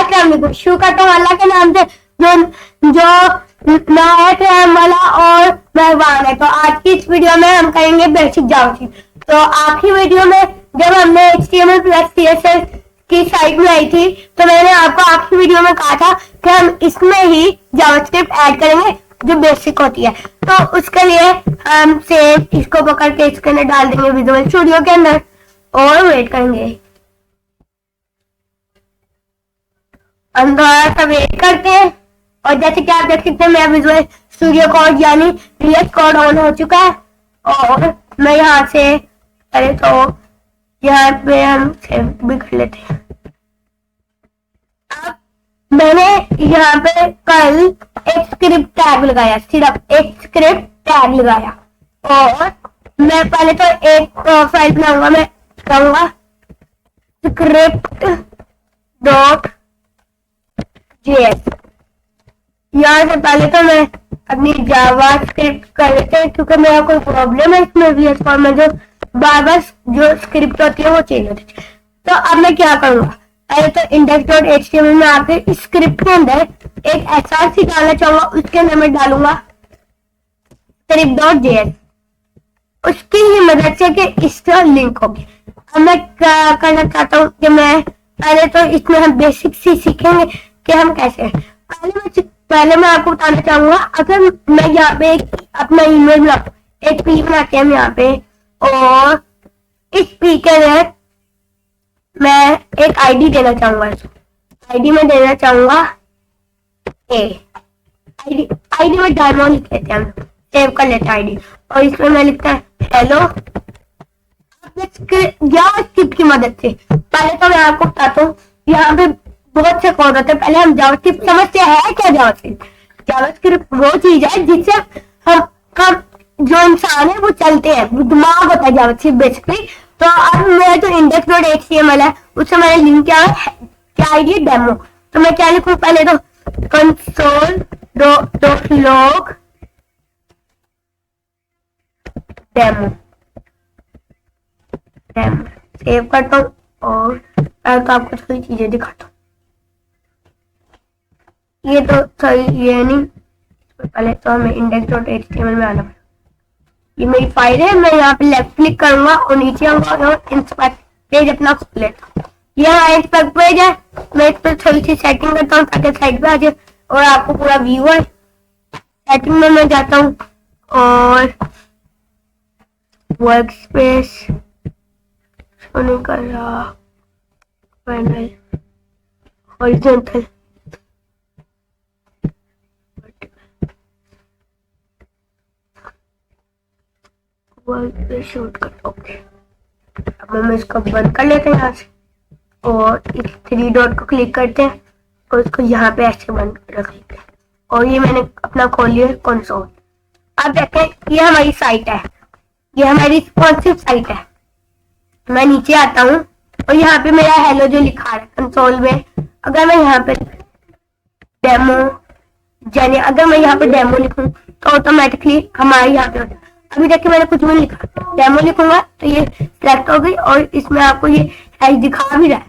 क्या लिखूं? शुरू करता हूँ अल्लाह के नाम से जो जो नायक है वाला और मेहरबान है। तो आज की इस वीडियो में हम करेंगे बेसिक जावास्क्रिप्ट। तो आखिरी वीडियो में जब हमने HTML प्लस CSS की साइट बनाई थी तो मैंने आपको आखिरी वीडियो में कहा था कि हम इसमें ही जावास्क्रिप्ट ऐड करेंगे जो बेसिक होती है। तो उसके लिए हम सेव इसको पकड़ के इसके अंदर डाल देंगे विजुअल स्टूडियो के अंदर और वेट करेंगे। हम थोड़ा सा वेट करते हैं और जैसे कि आप देख सकते हैं मेरा विजुअल स्टूडियो कोड यानी VS कोड ऑन हो चुका है और मैं यहाँ से पहले तो यहाँ पे हम सेव भी कर लेते हैं। अब मैंने यहाँ पे कल एक स्क्रिप्ट टैग लगाया, सिर्फ एक स्क्रिप्ट टैग लगाया और मैं पहले तो एक फाइल बनाऊंगा। मैं कहूंगा स्क्रिप्ट डॉट JS। यहाँ से पहले तो मैं अपनी जावा स्क्रिप्ट कर लेते हैं क्योंकि मेरा कोई प्रॉब्लम है इसमें VS कोड में जो बार बार जो स्क्रिप्ट होती है वो चेंज होती है। तो अब मैं क्या करूंगा, पहले तो index.html में आके इस स्क्रिप्ट के अंदर एक src डालना चाहूंगा, उसके अंदर मैं डालूंगा script.js। उसकी ही मदद से कि इसका लिंक होगी। अब मैं क्या करना चाहता हूँ कि मैं पहले तो इसमें हम बेसिक से सीखेंगे कि हम कैसे पहले मैं आपको बताना चाहूंगा, अगर मैं यहाँ पे एक अपना ईमेल बनाऊँ, एक पी बनाते हैं हम यहाँ पे और इस पी के अंदर मैं एक आईडी देना चाहूंगा। आईडी में देना चाहूंगा आईडी में डायमंड लिख लेते हैं, हम सेव कर लेते हैं आईडी और इसमें मैं लिखता है हेलो जावास्क्रिप्ट की मदद से। पहले तो मैं आपको बताता हूँ यहाँ पे बहुत से कोड होते हैं। पहले हम जावास्क्रिप्ट समझते हैं क्या जावास्क्रिप्ट। जावास्क्रिप्ट वो चीज है जिससे हम जो इंसान है वो चलते हैं, दिमाग होता है जावास्क्रिप्ट बेसिकली। तो अब मेरा जो index.html है उससे मैंने लिंक किया है क्या आईडी डेमो। तो मैं क्या लिखूं, पहले तो console.log डेमो सेव करता हूँ और तो आपको थोड़ी चीजें दिखाता हूँ। ये तो सही ये नहीं, पहले तो हमें index.html में आना पड़ेगा। ये मेरी फाइल है, मैं यहाँ पे लेफ्ट क्लिक करूंगा और नीचे आऊंगा और इंस्पेक्ट पेज अपना खोल लेता हूँ। ये हमारा इंस्पेक्ट पेज है, मैं इस पर थोड़ी सी सेटिंग करता हूँ ताकि साइड पे आ जाए और आपको पूरा व्यू है। सेटिंग में मैं जाता हूँ और वर्क स्पेस नहीं कर रहा, पैनल हॉरिजॉन्टल शॉर्टकट ओके। अब हम इसको बंद कर लेते हैं यहाँ से और इस 3 डॉट को क्लिक करते हैं और इसको यहाँ पे ऐसे बंद रख लेते हैं और ये मैंने अपना खोल लिया कंसोल। अब देखें ये हमारी साइट है, ये हमारी रिस्पॉन्सिव साइट है। मैं नीचे आता हूँ और यहाँ पे मेरा हेलो जो लिखा है कंसोल में, अगर मैं यहाँ पे डेमो जाने अगर मैं यहाँ पे डेमो लिखूँ तो ऑटोमेटिकली हमारे यहाँ पे अभी देखिए मैंने कुछ भी लिखा, डेमो लिखूंगा तो ये सिलेक्ट हो गई और इसमें आपको ये हैश दिखा भी रहा है।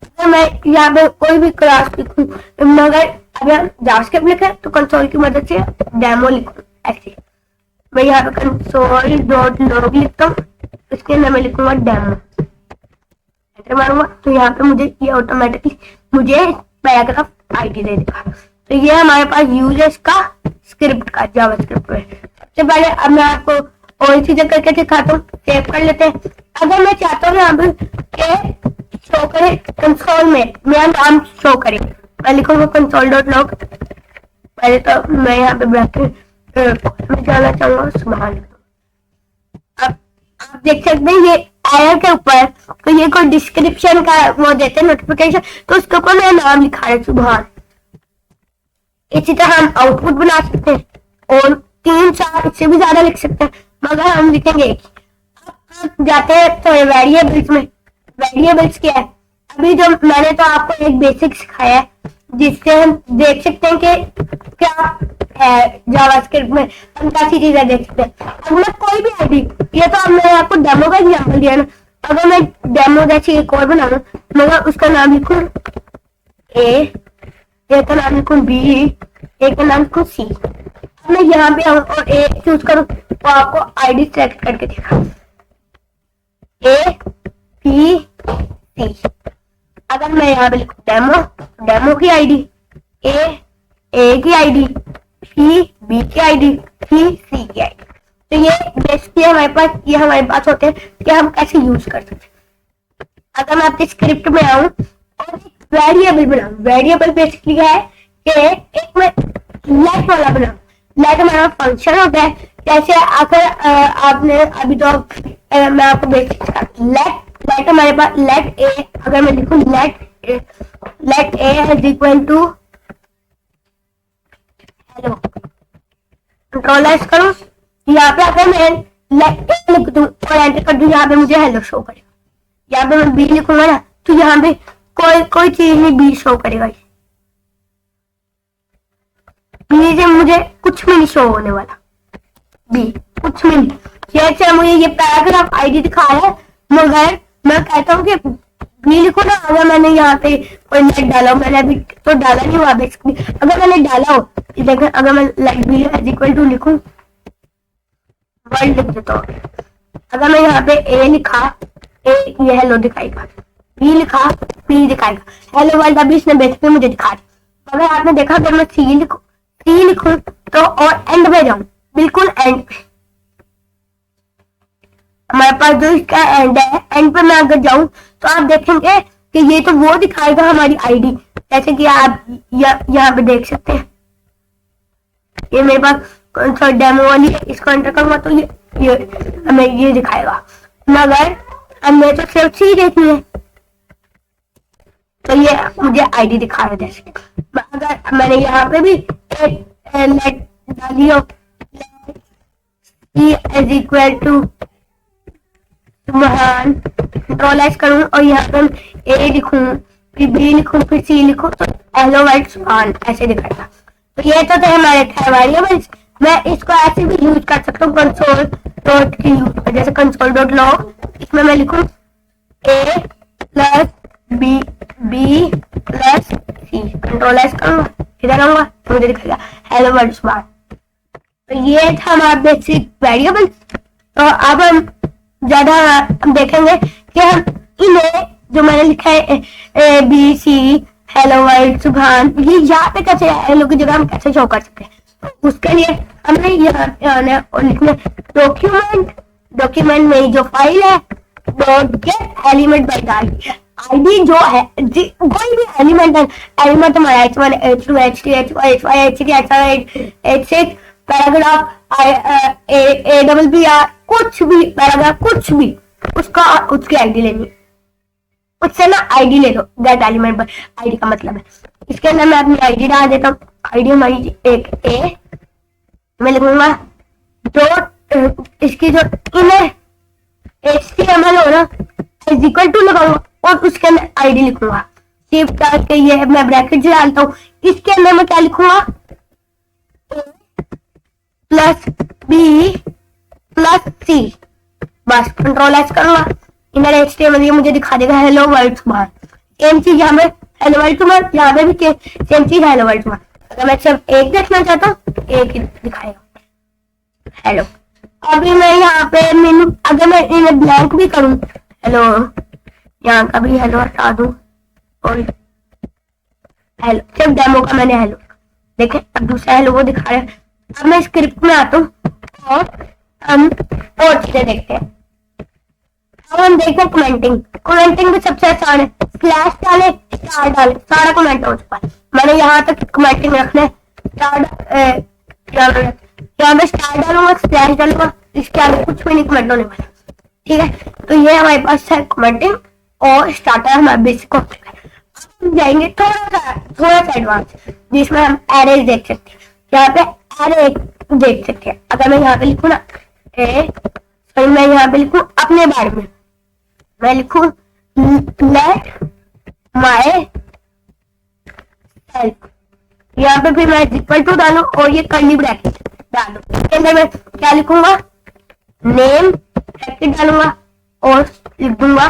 अगर मैं यहाँ पे कोई भी क्लास लिखूं मगर अगर जावास्क्रिप्ट लिखे तो कंसोल की मदद से डेमो लिखूं ऐसे। मैं यहाँ पे console.log लिखता हूँ, इसके अंदर मैं लिखूंगा डेमो, एंटर मारूंगा तो यहाँ पे मुझे ये ऑटोमेटिकली मुझे पैराग्राफ आईडी दे देगा। तो ये हमारे पास यूज है इसका स्क्रिप्ट का जावास्क्रिप्ट में। सबसे पहले अब मैं आपको और चीजें करके दिखाता हूँ, सेव कर लेते हैं। अगर मैं चाहता हूँ यहाँ पे शो करे कंसोल में मेरा नाम शो करे, मैं लिखूंगा console.log। पहले तो मैं यहाँ पे ब्रैकेट में जाना चाहूंगा सुबहान। अब आप देख सकते हैं ये एरर के ऊपर तो ये कोई डिस्क्रिप्शन का वो देते हैं नोटिफिकेशन, तो उसके ऊपर मेरा नाम लिखा है सुबहान। इसी तरह हम आउटपुट बना सकते हैं और 3-4 इससे भी ज्यादा लिख सकते हैं मगर हम लिखेंगे एक। अब जाते हैं तो वेरिएबल्स में। वेरिएबल्स क्या है, अभी जो मैंने तो आपको एक बेसिक सिखाया है जिससे हम देख सकते हैं कि क्या है जावास्क्रिप्ट में हम कैसी चीजें देख सकते हैं। अब मैं कोई भी आईडी, ये तो हमने आपको डेमो का एग्जाम्पल दिया ना, अगर मैं डेमो जैसी एक और बनाऊं मगर उसका नाम लिखूं ए, ए का नाम लिखूं बी, ए का नाम लिखूं सी। अब मैं यहाँ पे आऊँ और ए चूज करूँ तो आपको आईडी सेलेक्ट करके दिखा, ए बी सी। अगर मैं यहाँ पे लिखूं डेमो, डेमो की आईडी, ए की आईडी, बी की आईडी, सी की आईडी। तो ये बेसिकली हमारे पास होते हैं कि हम कैसे यूज कर सकते हैं। अगर मैं आपके स्क्रिप्ट में आऊं और वेरिएबल बनाऊं, वेरिएबल बेसिकली है कि एक मैं लेट वाला बनाऊं। लेट हमारा फंक्शन होता है, जैसे अगर आपने अभी तो मैं आपको बेसिक लेट हमारे पास लेट ए, अगर मैं लिखूं let a is equal to hello, control S करूं, यहाँ पे अगर मैं लेट ए लिख दूं और एंटर कर दूं, यहाँ पे मुझे हेलो शो करेगा। यहाँ पे मैं बी लिखूंगा ना तो यहाँ पे कोई चीज नहीं बी शो करेगा, बी से मुझे कुछ भी नहीं शो होने वाला, बी कुछ भी नहीं। जैसे मुझे ये पैराग्राफ आईडी दिखा रहा है, मगर मैं कहता हूँ कि बी लिखो ना। अगर मैंने यहाँ पे कोई लेट डाला हो, मैंने अभी तो डाला नहीं हुआ बेसिकली, अगर मैंने डाला हो देखो, अगर मैं let b is equal to लिखूं, वर्ड लिख देता हूँ। अगर मैं यहाँ पे ए लिखा, ये हेलो दिखाएगा, बी लिखा बी दिखाएगा, हेलो वर्ल्ड अभी इसने बेसिकली मुझे दिखा दी। अगर आपने देखा अगर मैं सी लिखूं तो और एंड पे जाऊं, बिल्कुल एंड पे हमारे पास जो इसका एंड है, एंड पे मैं अगर जाऊं तो आप देखेंगे कि ये तो वो दिखाएगा हमारी आईडी, जैसे कि आप यहाँ पे देख सकते हैं। ये मेरे पास डेमो वाली है, इसको एंटर करूंगा तो ये हमें ये दिखाएगा, मगर हमें तो सिर्फ सी देखनी है तो ये मुझे आईडी दिखा रहा है। जैसे अगर मैंने यहाँ पे भी लेट डाली हो, इज इक्वल टू सुभान, कंट्रोल एस करूं और यहाँ पे ए लिखूं, फिर बी लिखूं, फिर सी लिखूं तो हेलो वर्ल्ड सुभान ऐसे दिखाएगा। तो ये तो थे हमारे वेरिएबल्स। मैं इसको ऐसे भी यूज कर सकता हूँ कंसोल डॉट की, जैसे कंसोल डॉट लॉग, इसमें मैं लिखूं ए प्लस बी प्लस सी, कंट्रोल एस करूंगा, इधर आऊंगा तो मुझे दिखाएगा हेलो वर्ल्ड सुभान। तो ये था हमारा बेसिक वेरिएबल। तो अब हम ज्यादा हम देखेंगे कि हम इन्हें जो मैंने लिखा है a b c hello world Subhan, ये यहाँ पे कैसे हेलो की जगह हम कैसे शो कर सकते हैं। तो उसके लिए हमने यहाँ पे आना और लिखना डॉक्यूमेंट में जो फाइल है dot gate element by ID, ID जो है कोई भी एलिमेंट है, एलिमेंट हमारा H1 H2 H3 H4 H5 H6 H7 H6 paragraph a double b r, कुछ भी पैराग्राफ कुछ भी उसकी आईडी लेनी, उससे ना आईडी ले लो, गेट एलिमेंट पर आईडी का मतलब है। इसके अंदर मैं अपनी आईडी डाल देता हूँ, आईडी हमारी एक ए, मैं लिखूंगा डॉट इसकी जो इनर HTML हो ना इज इक्वल टू लगाऊंगा और उसके अंदर आईडी लिखूंगा, शिफ्ट करके ये मैं ब्रैकेट डालता हूँ। इसके अंदर मैं क्या लिखूंगा प्लस बी प्लस सी, बस कंट्रोल एस करूंगा, इनर HTML ये मुझे दिखा देगा हेलो वर्ल्ड सुभान। सेम चीज यहाँ पे हेलो वर्ल्ड सुभान, यहाँ पे भी सेम चीज हेलो वर्ल्ड सुभान। अगर मैं सिर्फ एक देखना चाहता हूँ एक ही दिखाएगा हेलो। अभी मैं यहाँ पे मेनू अगर मैं इन्हें ब्लैंक भी करूँ हेलो, यहाँ का भी हेलो हटा दूं और हेलो, सिर्फ डेमो का मैंने हेलो, देखें अब दूसरा हेलो वो दिखा रहा है। अब मैं स्क्रिप्ट में आता हूँ और हम और चीजें देखते हैं। अब हम देखते हैं कमेंटिंग भी सबसे आसान है, स्लैश डाले स्टार डाले सारा कमेंट हो चुका है। मैंने यहाँ तक कमेंटिंग रखना है, यहाँ पे स्टार डालूंगा स्लैश डालूंगा, इसके आगे कुछ भी नहीं कमेंट होने वाला, ठीक है। तो ये हमारे पास है कमेंटिंग और स्टार्टर हमारा बेसिक ऑप्शन है। हम जाएंगे थोड़ा सा एडवांस जिसमें हम एरेज देख सकते हैं। यहाँ पे एरे देख सकते हैं। अगर मैं यहाँ पे लिखूँ ना मैं यहाँ पे लिखूँ अपने बारे में, मैं लिखूँ लेट माय सेल्फ, यहाँ पे फिर मैं इक्वल टू डालू और ये कर्ली ब्रैकेट डालू। इसके अंदर मैं क्या लिखूंगा नेम ब्रैकेट डालूंगा और लिख दूंगा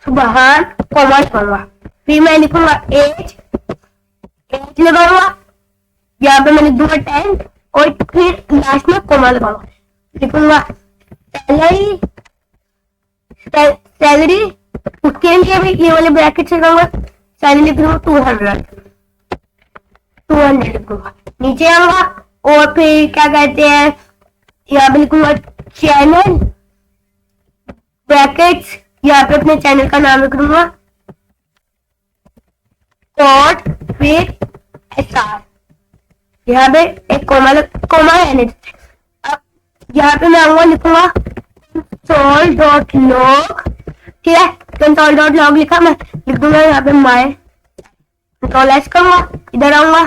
सुभान कॉमा करूंगा। फिर मैं लिखूंगा एज, एज लगाऊंगा, यहाँ पे मैं लिख दूंगा 10 और फिर लास्ट में कोमा लगाऊंगा, लिखूंगा सैलरी, सैलरी उसके लिए भी ये वाले ब्रैकेट से लगाऊंगा, सैलरी लिख दूंगा 200 लिख दूंगा, नीचे आऊंगा और फिर क्या कहते हैं यहाँ पे लिखूंगा चैनल ब्रैकेट्स, यहाँ पे अपने चैनल का नाम लिख दूंगा और फिर SR, यहाँ पे एक कोमा है नहीं। अब यहाँ पे मैं आऊंगा लिखूंगा console.log, ठीक है, console.log लिखा, मैं लिख दूंगा यहाँ पे माय, कंट्रोल एस करूंगा, इधर आऊंगा,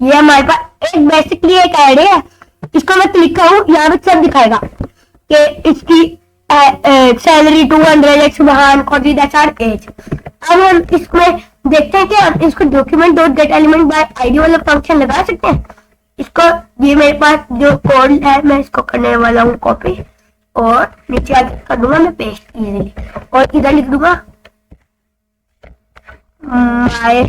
ये हमारे पास एक बेसिकली एक ऐरे है, इसको मैं क्लिक करूँ यहाँ पे सब दिखाएगा कि इसकी सैलरी 200 सुबहान कॉपी दैट एज। अब हम इसमें देखते हैं कि हम इसको document dot gate element by ID वाला फंक्शन लगा सकते हैं। इसको ये मेरे पास जो कोड है मैं इसको करने वाला हूँ कॉपी और नीचे आके कर दूंगा मैं पेस्ट इजीली और इधर लिख दूंगा माय,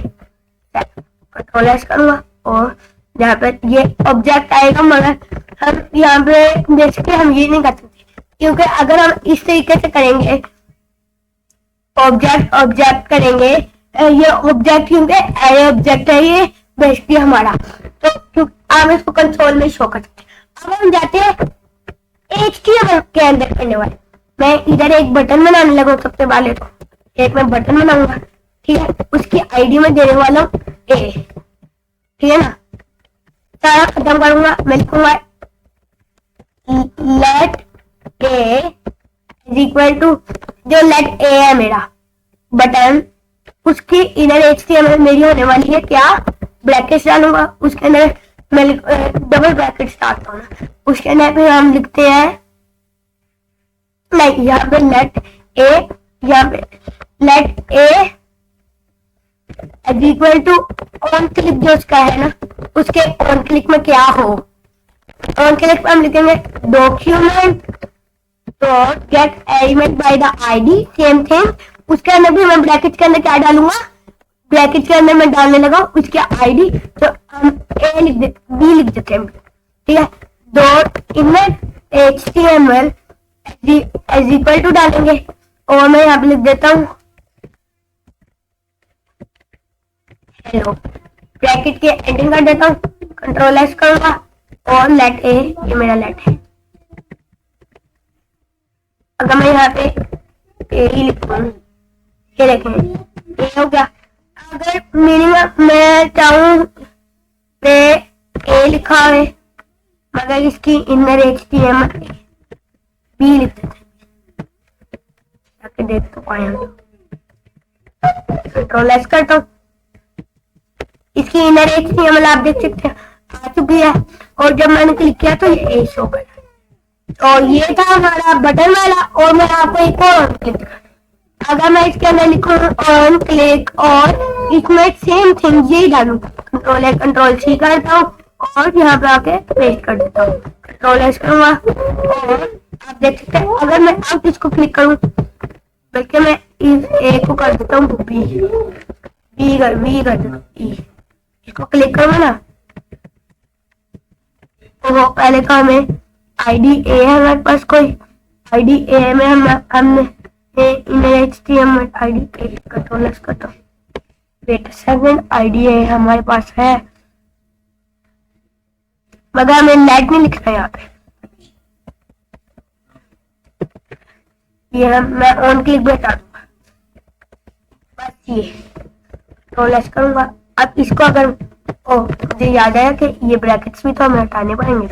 कंट्रोल एस करूंगा और यहाँ पे ये ऑब्जेक्ट आएगा, मगर हम यहाँ पे बेसिकली हम ये नहीं कर सकते क्योंकि अगर हम इस तरीके से करेंगे ऑब्जेक्ट ऑब्जेक्ट करेंगे, ये ऑब्जेक्ट क्योंकि एरे ऑब्जेक्ट है ये बेसिकली हमारा, तो आप इसको कंसोल में शो कर सकते हैं। अब हम जाते हैं HTML के अंदर करने वाले, मैं इधर एक बटन बनाने लगा सबसे पहले, तो एक मैं बटन बनाऊंगा, ठीक है, उसकी आईडी में देने वाला हूँ ए, ठीक है ना, सारा खत्म करूंगा, मैं लिखूंगा let a is equal to, जो लेट ए है मेरा बटन, उसकी इधर HTML मेरी होने वाली है क्या, ब्रैकेट डालूंगा, उसके अंदर मैं डबल ब्रैकेट स्टार्ट होना, उसके अंदर फिर हम लिखते हैं नहीं, यहाँ पे लेट ए, यहाँ पे let a is equal to on click, जो उसका है ना उसके ऑन क्लिक में क्या हो, ऑन क्लिक पे हम लिखेंगे document dot gate element by the ID, same thing, उसके अंदर भी मैं ब्रैकेट के अंदर क्या डालूंगा, ब्रैकेट के अंदर मैं डालने लगा उसके आईडी, तो हम ए लिख देते, बी लिख देते हैं, ठीक है, dot image HTML is equal to डालेंगे और मैं यहाँ पे लिख देता हूँ हेलो, ब्रैकेट के एंडिंग कर देता हूँ, कंट्रोल एस करूंगा और लेट ए, ये मेरा लेट है, अगर मैं यहाँ पे ए ही लिखूँ, ये देखें ये हो गया। अगर मीनिंग मैं चाहूँ पे ए लिखा है मगर इसकी इनर HTML बी लिख देते हैं, ताकि देख तो पाए हम, कंट्रोल एस करता हूँ, इसकी इनर HTML आप देख सकते हैं आ चुकी है और जब मैंने क्लिक किया तो ये ए शो कर, और ये था हमारा बटन वाला। और मैं आपको एक और क्लिक, अगर मैं इसके अंदर लिखूँ ऑन क्लिक और इसमें सेम थिंग यही डालूँ, कंट्रोल ए कंट्रोल सी करता हूँ और यहाँ पे आके पेस्ट कर देता हूँ, कंट्रोल एस करूंगा और आप देख सकते हैं अगर मैं अब इसको क्लिक करूँ, बल्कि मैं इस ए को कर देता हूँ बी, बी कर देता हूँ ई, इसको क्लिक करूंगा ना तो पहले का हमें आईडी ए है हमारे पास, कोई आईडी ए में हमने inner HTML ID A, control S करता हूँ, वेट सेकंड, आईडी ए हमारे पास है मगर हमें लेट नहीं लिखना यहाँ पे, ये मैं ऑन क्लिक बैठा दूंगा, बस ये कंट्रोल एस करूंगा। अब इसको अगर मुझे याद आया कि ये ब्रैकेट्स भी तो हमें हटाने पड़ेंगे,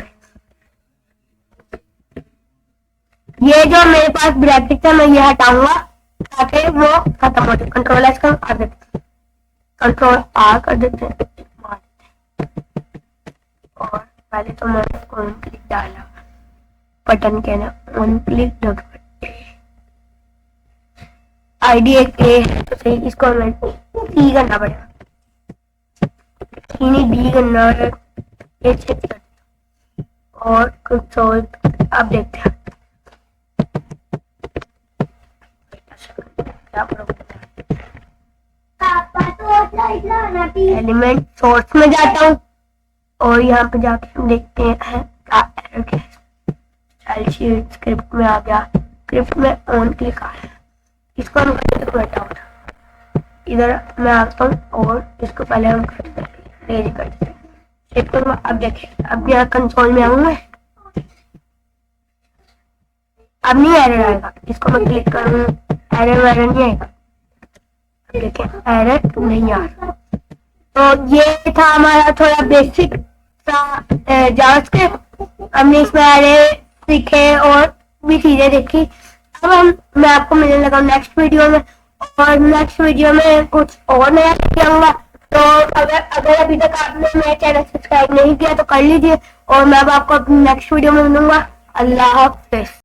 ये जो मेरे पास ब्रैकेट है मैं ये हटाऊंगा ताकि वो खत्म हो जाए, कंट्रोल एस कर देते, कंट्रोल आर कर देते हैं और पहले तो मैं ऑन क्लिक डाला बटन के ना, ऑन क्लिक आईडी एक ए है तो सही, इसको हमें सी करना पड़ेगा, नहीं बी करना है और कंसोल आप देखते हैं क्या एलिमेंट सोर्स में जाता हूँ और यहाँ पे जाके हम देखते हैं क्या एरर क्या है। स्टाइल शीट स्क्रिप्ट में आ गया, स्क्रिप्ट में ऑन क्लिक आ है, इसको हम करते बैठा होता। इधर मैं आता हूँ और इसको पहले हम रेडी करते हैं। अब देखिए, अब यहाँ कंसोल में आऊंगा, अब नहीं एरर आएगा। इसको मैं क्लिक करूँ, एरर वैरर नहीं आएगा। अब देखिए एरर नहीं आ रहा। तो ये था हमारा थोड़ा बेसिक सा जावास्क्रिप्ट। हमने इसमें एरर सीखे और भी चीजें देखी। अब मैं आपको मिलने लगा नेक्स्ट वीडियो में, और नेक्स्ट वीडियो में कुछ और नया सीखूंगा। तो अगर अभी तक आपने मेरा चैनल सब्सक्राइब नहीं किया तो कर लीजिए, और मैं अब आपको नेक्स्ट वीडियो में मिलूंगा। अल्लाह हाफिज़।